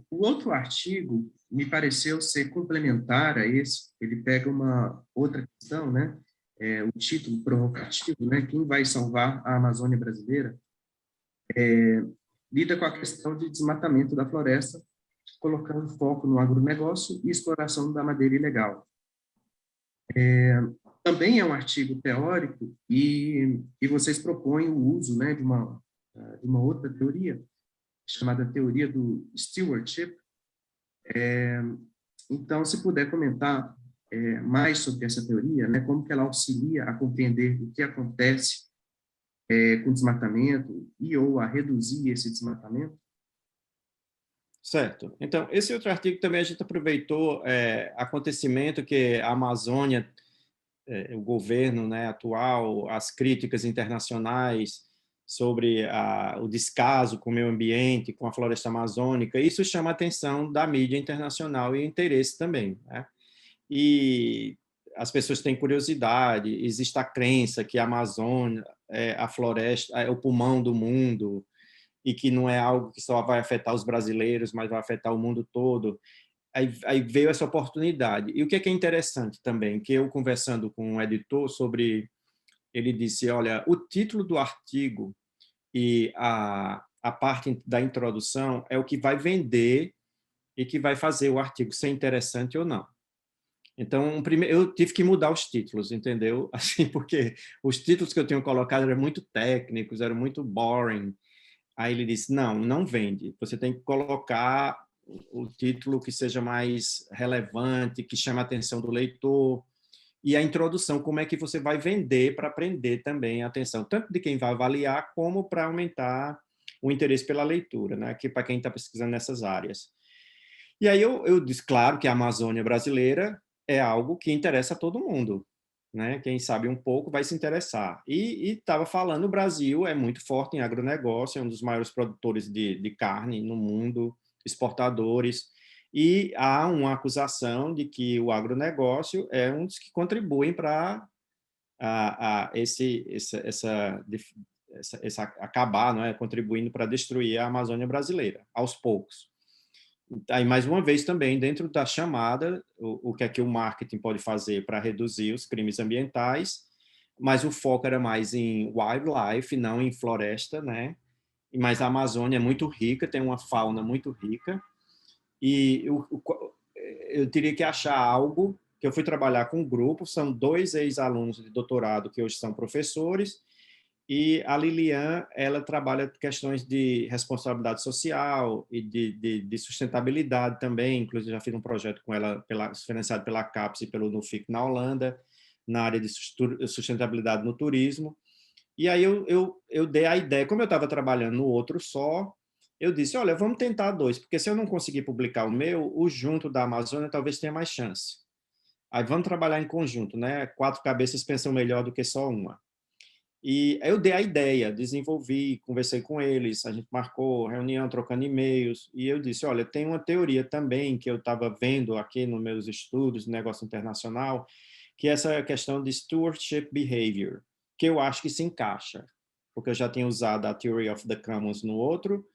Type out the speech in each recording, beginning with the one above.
O outro artigo me pareceu ser complementar a esse. Ele pega uma outra questão, né? O título provocativo, né? Quem vai salvar a Amazônia brasileira? Lida com a questão de desmatamento da floresta, colocando foco no agronegócio e exploração da madeira ilegal. Também é um artigo teórico e vocês propõem o uso, né, de uma outra teoria, chamada teoria do stewardship. Então, se puder comentar mais sobre essa teoria, né, como que ela auxilia a compreender o que acontece com o desmatamento e ou a reduzir esse desmatamento. Certo. Então, esse outro artigo também a gente aproveitou acontecimento que a Amazônia, o governo, né, atual, as críticas internacionais sobre o descaso com o meio ambiente, com a floresta amazônica, isso chama a atenção da mídia internacional e interesse também, né? E as pessoas têm curiosidade, existe a crença que a Amazônia, a floresta, é o pulmão do mundo, e que não é algo que só vai afetar os brasileiros, mas vai afetar o mundo todo. Aí veio essa oportunidade. E o que é interessante também, que eu conversando com um editor sobre, ele disse, olha, o título do artigo e a parte da introdução é o que vai vender e que vai fazer o artigo ser interessante ou não. Então, eu tive que mudar os títulos, entendeu? Assim, porque os títulos que eu tinha colocado eram muito técnicos, eram muito boring. Aí ele disse, não vende. Você tem que colocar o título que seja mais relevante, que chame a atenção do leitor. E a introdução, como é que você vai vender para prender também a atenção, tanto de quem vai avaliar, como para aumentar o interesse pela leitura, né? Que para quem está pesquisando nessas áreas. E aí eu disse, claro que a Amazônia brasileira é algo que interessa a todo mundo, né? Quem sabe um pouco vai se interessar. E estava falando, o Brasil é muito forte em agronegócio, é um dos maiores produtores de carne no mundo, exportadores, e há uma acusação de que o agronegócio é um dos que contribuem para acabar, não é? Contribuindo para destruir a Amazônia brasileira, aos poucos. Aí, mais uma vez, também, dentro da chamada, o que é que o marketing pode fazer para reduzir os crimes ambientais, mas o foco era mais em wildlife, não em floresta, né? Mas a Amazônia é muito rica, tem uma fauna muito rica, e eu teria que achar algo, que eu fui trabalhar com um grupo, são 2 ex-alunos de doutorado que hoje são professores, e a Lilian, ela trabalha questões de responsabilidade social e de sustentabilidade também. Inclusive, já fiz um projeto com ela, financiado pela CAPES e pelo NUFIC na Holanda, na área de sustentabilidade no turismo. E aí eu dei a ideia, como eu estava trabalhando no outro só, eu disse, olha, vamos tentar 2, porque se eu não conseguir publicar o meu, o junto da Amazônia talvez tenha mais chance. Aí vamos trabalhar em conjunto, né? 4 cabeças pensam melhor do que só uma. E eu dei a ideia, desenvolvi, conversei com eles, a gente marcou reunião, trocando e-mails, e eu disse, olha, tem uma teoria também que eu estava vendo aqui nos meus estudos de negócio internacional, que é essa questão de stewardship behavior, que eu acho que se encaixa, porque eu já tinha usado a Theory of the Commons no outro,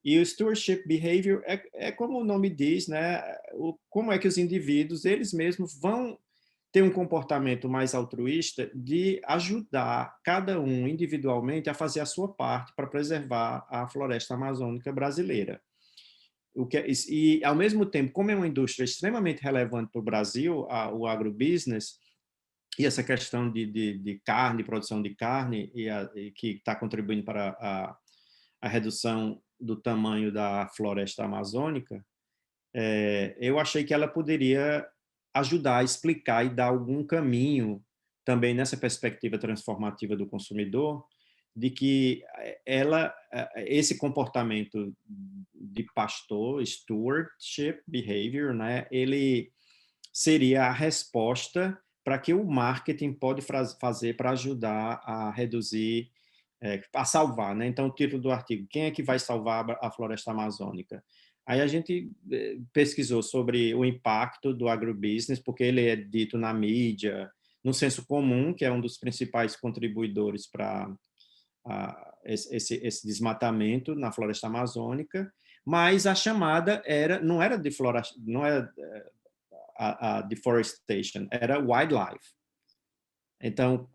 e o stewardship behavior é como o nome diz, né? Como é que os indivíduos, eles mesmos vão ter um comportamento mais altruísta de ajudar cada um individualmente a fazer a sua parte para preservar a floresta amazônica brasileira. E, ao mesmo tempo, como é uma indústria extremamente relevante para o Brasil, o agrobusiness, e essa questão de carne, produção de carne, e que está contribuindo para a redução do tamanho da floresta amazônica, eu achei que ela poderia ajudar a explicar e dar algum caminho também nessa perspectiva transformativa do consumidor, de que esse comportamento de pastor, stewardship behavior, né, ele seria a resposta para que o marketing pode fazer para ajudar a reduzir, a salvar, né? Então, o título do artigo, quem é que vai salvar a floresta amazônica? Aí a gente pesquisou sobre o impacto do agrobusiness, porque ele é dito na mídia, no senso comum, que é um dos principais contribuidores para esse desmatamento na floresta amazônica, mas a chamada não era a deforestation, era wildlife. Então,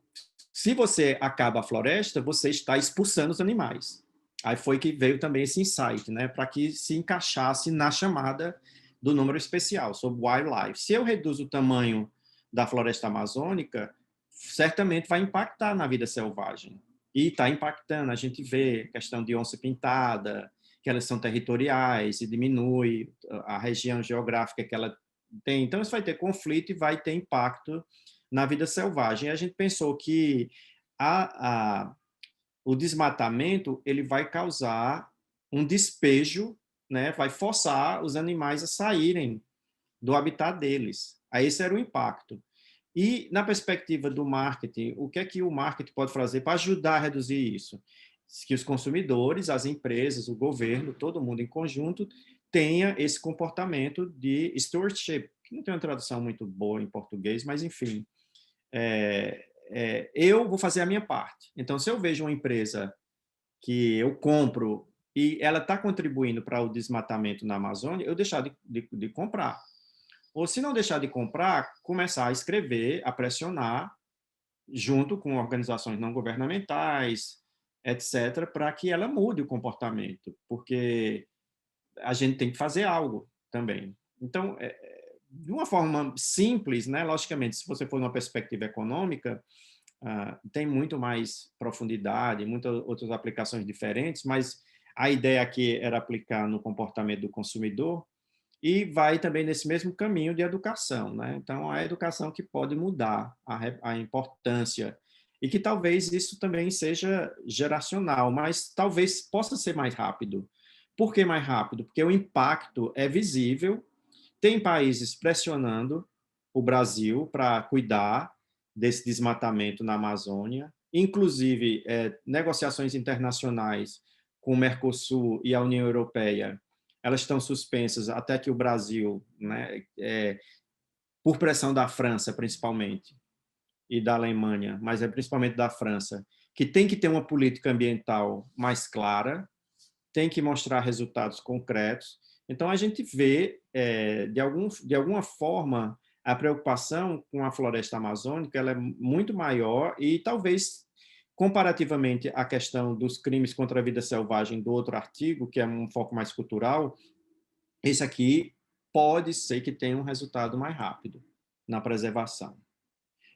se você acaba a floresta, você está expulsando os animais. Aí foi que veio também esse insight, né, para que se encaixasse na chamada do número especial, sobre wildlife. Se eu reduzo o tamanho da floresta amazônica, certamente vai impactar na vida selvagem. E está impactando. A gente vê a questão de onça-pintada, que elas são territoriais e diminui a região geográfica que ela tem. Então, isso vai ter conflito e vai ter impacto na vida selvagem. E a gente pensou que o desmatamento ele vai causar um despejo, né? Vai forçar os animais a saírem do habitat deles. Aí esse era o impacto. E, na perspectiva do marketing, o que é que o marketing pode fazer para ajudar a reduzir isso? Que os consumidores, as empresas, o governo, todo mundo em conjunto, tenha esse comportamento de stewardship, que não tem uma tradução muito boa em português, mas, enfim, eu vou fazer a minha parte. Então, se eu vejo uma empresa que eu compro e ela está contribuindo para o desmatamento na Amazônia, eu deixar de comprar. Ou, se não deixar de comprar, começar a escrever, a pressionar, junto com organizações não governamentais, etc., para que ela mude o comportamento, porque a gente tem que fazer algo também. Então, de uma forma simples, né? Logicamente, se você for numa perspectiva econômica, tem muito mais profundidade, muitas outras aplicações diferentes, mas a ideia aqui era aplicar no comportamento do consumidor e vai também nesse mesmo caminho de educação, né? Então, a educação que pode mudar a importância e que talvez isso também seja geracional, mas talvez possa ser mais rápido. Por que mais rápido? Porque o impacto é visível, tem países pressionando o Brasil para cuidar desse desmatamento na Amazônia, inclusive negociações internacionais com o Mercosul e a União Europeia, elas estão suspensas até que o Brasil, né, por pressão da França principalmente, e da Alemanha, mas principalmente da França, que tem que ter uma política ambiental mais clara, tem que mostrar resultados concretos. Então, a gente vê, de alguma forma, a preocupação com a floresta amazônica ela é muito maior e talvez, comparativamente à questão dos crimes contra a vida selvagem do outro artigo, que é um foco mais cultural, esse aqui pode ser que tenha um resultado mais rápido na preservação.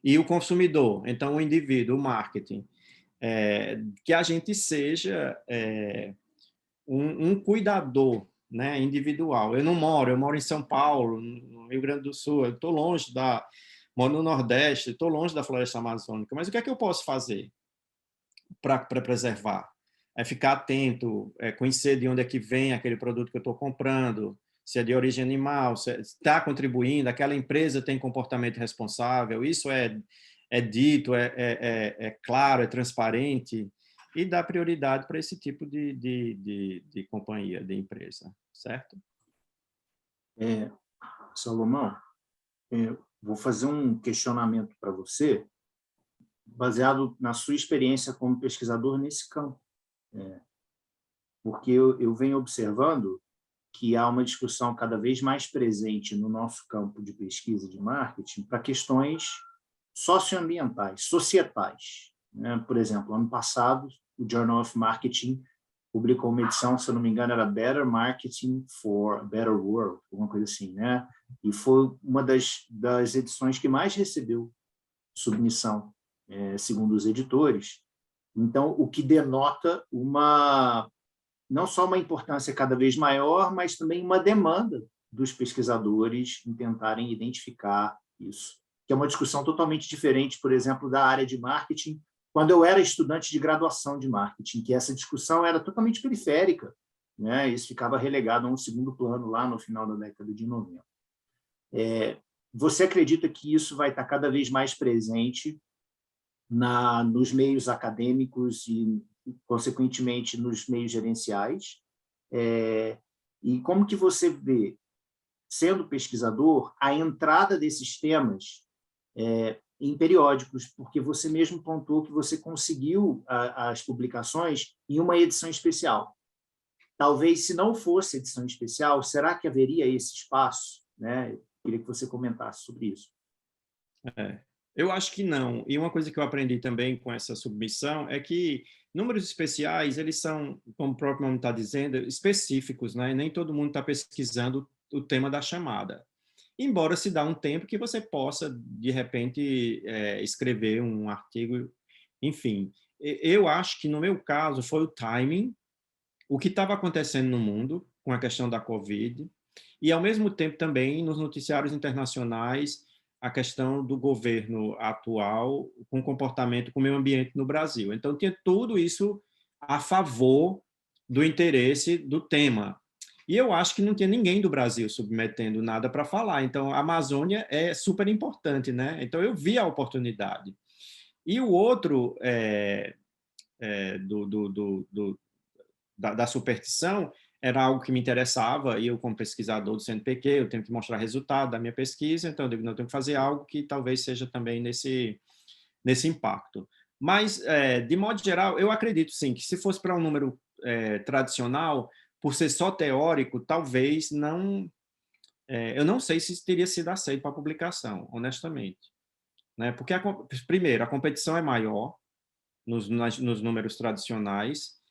E o consumidor, então o indivíduo, o marketing, que a gente seja um cuidador, né, individual. Eu moro em São Paulo, no Rio Grande do Sul, eu estou longe moro no Nordeste, estou longe da floresta amazônica, mas o que é que eu posso fazer para preservar? É ficar atento, conhecer de onde é que vem aquele produto que eu estou comprando, se é de origem animal, se está contribuindo, aquela empresa tem comportamento responsável, isso é dito, é claro, é transparente, e dá prioridade para esse tipo de companhia, de empresa, certo? Salomão, vou fazer um questionamento para você, baseado na sua experiência como pesquisador nesse campo. Porque eu venho observando que há uma discussão cada vez mais presente no nosso campo de pesquisa de marketing para questões socioambientais, societais. Por exemplo, ano passado, o Journal of Marketing publicou uma edição, se eu não me engano, era Better Marketing for a Better World, alguma coisa assim, né? E foi uma das edições que mais recebeu submissão, segundo os editores. Então, o que denota não só uma importância cada vez maior, mas também uma demanda dos pesquisadores em tentarem identificar isso, que é uma discussão totalmente diferente, por exemplo, da área de marketing, quando eu era estudante de graduação de marketing, que essa discussão era totalmente periférica, né? Isso ficava relegado a um segundo plano lá no final da década de 90. Você acredita que isso vai estar cada vez mais presente nos meios acadêmicos e, consequentemente, nos meios gerenciais? E como que você vê, sendo pesquisador, a entrada desses temas em periódicos, porque você mesmo pontuou que você conseguiu as publicações em uma edição especial. Talvez, se não fosse edição especial, será que haveria esse espaço? Né? Eu queria que você comentasse sobre isso. Eu acho que não. E uma coisa que eu aprendi também com essa submissão é que números especiais, eles são, como o próprio nome está dizendo, específicos, né? Nem todo mundo está pesquisando o tema da chamada. Embora se dá um tempo que você possa, de repente, escrever um artigo, enfim. Eu acho que, no meu caso, foi o timing, o que estava acontecendo no mundo com a questão da Covid, e, ao mesmo tempo, também, nos noticiários internacionais, a questão do governo atual com o comportamento com o meio ambiente no Brasil. Então, tinha tudo isso a favor do interesse do tema. E eu acho que não tinha ninguém do Brasil submetendo nada para falar. Então, a Amazônia é super importante, né? Então, eu vi a oportunidade. E o outro da superstição era algo que me interessava, e eu, como pesquisador do CNPq, eu tenho que mostrar resultado da minha pesquisa, então eu digo, não, eu tenho que fazer algo que talvez seja também nesse impacto. Mas, de modo geral, eu acredito, sim, que se fosse para um número tradicional, por ser só teórico, talvez não... eu não sei se teria sido aceito para publicação, honestamente. Né? Porque, primeiro, a competição é maior nos números tradicionais,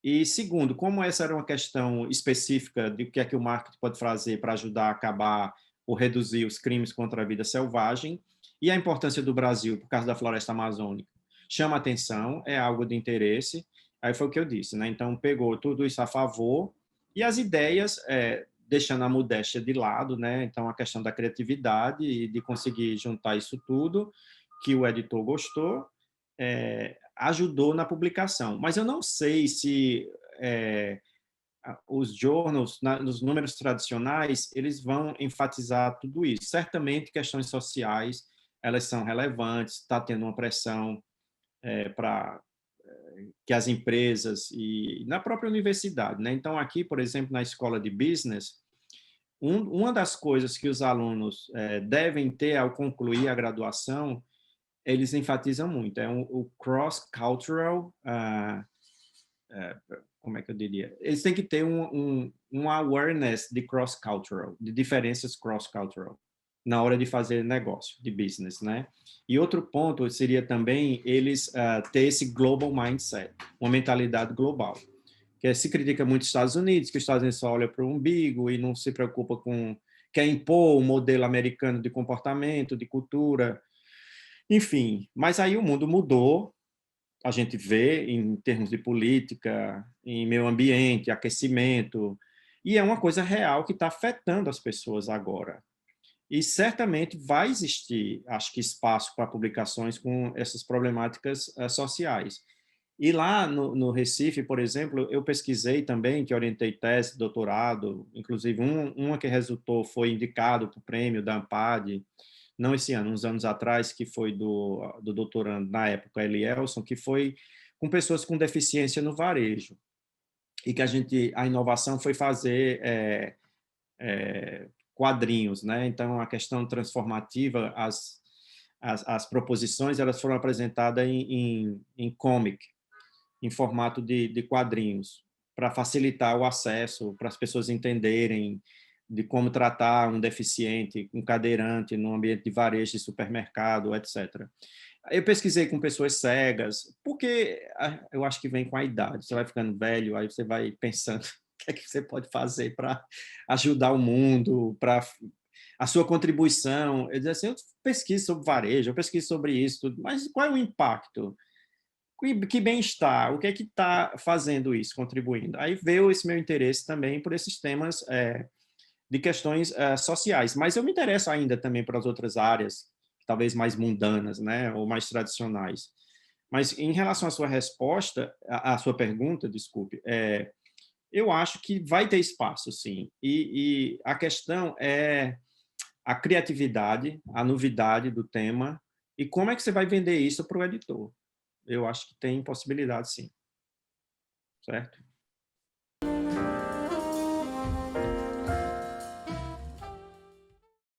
e, segundo, como essa era uma questão específica de o que é que o marketing pode fazer para ajudar a acabar ou reduzir os crimes contra a vida selvagem, e a importância do Brasil por causa da floresta amazônica chama atenção, é algo de interesse, aí foi o que eu disse, né? Então, pegou tudo isso a favor, e as ideias, deixando a modéstia de lado, né? Então, a questão da criatividade e de conseguir juntar isso tudo, que o editor gostou, ajudou na publicação. Mas eu não sei se os journals, nos números tradicionais, eles vão enfatizar tudo isso. Certamente, questões sociais, elas são relevantes, está tendo uma pressão para que as empresas e na própria universidade, né? Então, aqui, por exemplo, na escola de business, uma das coisas que os alunos devem ter ao concluir a graduação, eles enfatizam muito, o cross-cultural, como é que eu diria? Eles têm que ter um awareness de cross-cultural, de diferenças cross-cultural, na hora de fazer negócio, de business, né? E outro ponto seria também eles ter esse global mindset, uma mentalidade global, que se critica muito os Estados Unidos, que os Estados Unidos só olha para o umbigo e não se preocupa com... quer impor um modelo americano de comportamento, de cultura, enfim. Mas aí o mundo mudou, a gente vê em termos de política, em meio ambiente, aquecimento, e é uma coisa real que está afetando as pessoas agora. E certamente vai existir, acho que, espaço para publicações com essas problemáticas sociais. E lá no Recife, por exemplo, eu pesquisei também, que orientei tese, doutorado, inclusive uma que resultou, foi indicado para o prêmio da AMPAD, não esse ano, uns anos atrás, que foi do doutorando, na época, Elielson, que foi com pessoas com deficiência no varejo. E que a inovação foi fazer quadrinhos, né? Então, a questão transformativa, as proposições, elas foram apresentadas em comic, em formato de quadrinhos, para facilitar o acesso, para as pessoas entenderem de como tratar um deficiente, um cadeirante no ambiente de varejo de supermercado, etc. Eu pesquisei com pessoas cegas, porque eu acho que vem com a idade. Você vai ficando velho, aí você vai pensando o que é que você pode fazer para ajudar o mundo, para a sua contribuição. Eu dizia assim, eu pesquiso sobre varejo, eu pesquiso sobre isso, tudo, mas qual é o impacto? Que bem-estar? O que é que está fazendo isso, contribuindo? Aí veio esse meu interesse também por esses temas de questões sociais, mas eu me interesso ainda também para as outras áreas, talvez mais mundanas, né, ou mais tradicionais. Mas em relação à sua resposta, à sua pergunta, desculpe, eu acho que vai ter espaço, sim. E a questão é a criatividade, a novidade do tema e como é que você vai vender isso para o editor. Eu acho que tem possibilidade, sim. Certo?